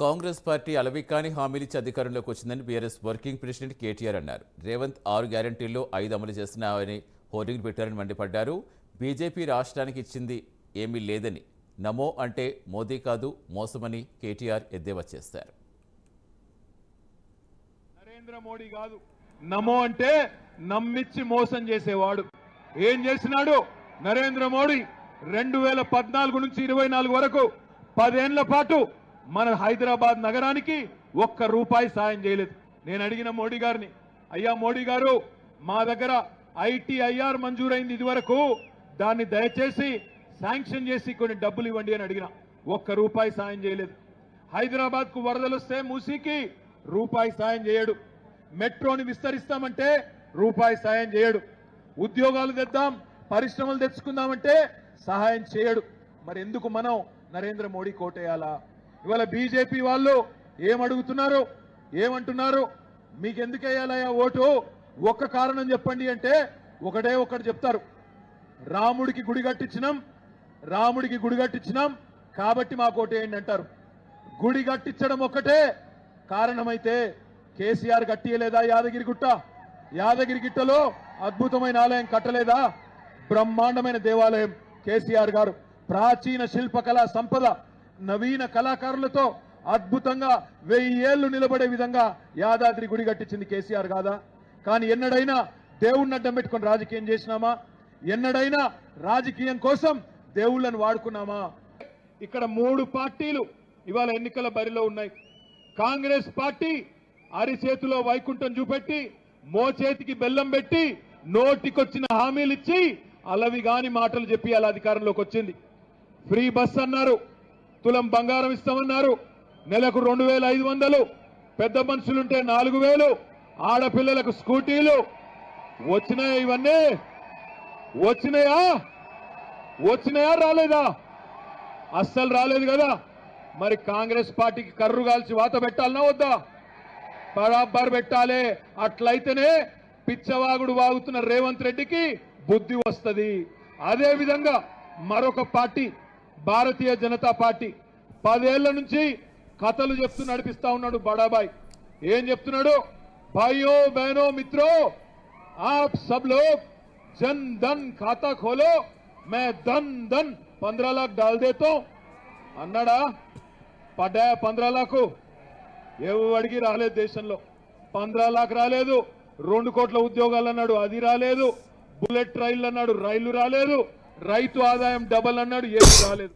Congress party అలవికాని హామీలిచ్చి అధికారంలోకి వచ్చిందని BRS working president KTR అన్నారు. రేవంత్ 6 గ్యారంటీల్లో 5 అమలు చేస్తున్నామని హోర్డింగ్ పెట్టారని మండిపడ్డారు. బీజేపీ రాష్ట్రానికి ఇచ్చింది ఏమీ లేదని, నమో అంటే మోదీ కాదు మోసమని కేటీఆర్ ఎద్దేవా చేశారు. నరేంద్ర మోడీ కాదు, నమో అంటే నమ్మిచ్చి మోసం చేసేవాడు. ఏం చేసినాడు నరేంద్ర మోడీ? 2014 నుంచి 24 వరకు 10 ఏళ్ల పాటు మన హైదరాబాద్ నగరానికి ₹1 సాయం చేయలేదు. నేను అడిగిన మోడీ గారిని, అయ్యా మోడీ గారు, మా దగ్గర ITIR మంజూరైంది ఇదివరకు, దాన్ని దయచేసి శాంక్షన్ చేసి కొన్ని డబ్బులు ఇవ్వండి అని అడిగిన. ₹1 సాయం చేయలేదు. హైదరాబాద్ కు వరదలు వస్తే మూసీకి ₹1 సాయం చేయడు. మెట్రోని విస్తరిస్తామంటే ₹1 సాయం చేయడు. ఉద్యోగాలు తెద్దాం, పరిశ్రమలు తెచ్చుకుందామంటే సహాయం చేయడు. మరి ఎందుకు మనం నరేంద్ర మోడీ కోటేయాలా? ఇవాళ బీజేపీ వాళ్ళు ఏమడుగుతున్నారు, ఏమంటున్నారు? మీకు ఎందుకు వేయాలయ్యా ఓటు? ఒక్క కారణం చెప్పండి అంటే ఒకటి చెప్తారు. రాముడికి గుడి కట్టించినాం కాబట్టి మా కోటేయండి అంటారు. గుడి కట్టించడం ఒక్కటే కారణమైతే కేసీఆర్ కట్టియలేదా? యాదగిరిగుట్టలో అద్భుతమైన ఆలయం కట్టలేదా? బ్రహ్మాండమైన దేవాలయం కేసీఆర్ గారు, ప్రాచీన శిల్పకళా సంపద, నవీన కళాకారులతో అద్భుతంగా 1000 ఏళ్లు నిలబడే విధంగా యాదాద్రి గుడి కట్టించింది కేసీఆర్ కాదా? కానీ ఎన్నడైనా దేవుణ్ణి అడ్డం పెట్టుకొని రాజకీయం చేసినామా? ఎన్నడైనా రాజకీయం కోసం దేవుళ్ళను వాడుకున్నామా? ఇక్కడ 3 పార్టీలు ఇవాళ ఎన్నికల బరిలో ఉన్నాయి. కాంగ్రెస్ పార్టీ అరిచేతిలో వైకుంఠం చూపెట్టి, మోచేతికి బెల్లం పెట్టి, నోటికొచ్చిన హామీలు ఇచ్చి అలవిగాని మాటలు చెప్పి అలా అధికారంలోకి వచ్చింది. ఫ్రీ బస్ అన్నారు, తులం బంగారం ఇస్తామన్నారు, నెలకు 2500, పెద్ద మనుషులుంటే 4000, ఆడపిల్లలకు స్కూటీలు వచ్చినాయా? ఇవన్నీ వచ్చినాయా రాలేదా? అస్సలు రాలేదు కదా. మరి కాంగ్రెస్ పార్టీకి కర్రు కాల్చి వాత పెట్టాలన్నా వద్దా? బరాబర్ పెట్టాలి. అట్లయితేనే పిచ్చవాగుడు వాగుతున్న రేవంత్ రెడ్డికి బుద్ధి వస్తుంది. అదే విధంగా మరొక పార్టీ భారతీయ జనతా పార్టీ 10 ఏళ్ల నుంచి కథలు చెప్తూ నడిపిస్తా ఉన్నాడు బడాబాయ్. ఏం చెప్తున్నాడు? భాइयों बहनों मित्रों, आप सब लोग जन धन खाता खोलो, मैं धन 15 लाख डाल देता हूं అన్నాడా? పడ్డాయా 15 లాఖు? ఎవడికి రాలేదు. దేశంలో 15 లాఖ రాలేదు. 2 కోట్ల ఉద్యోగాలు అన్నాడు, అది రాలేదు. బుల్లెట్ రైళ్లు అన్నాడు, రైళ్లు రాలేదు. రైతు ఆదాయం డబల్ అన్నాడు, ఏది రాలేదు.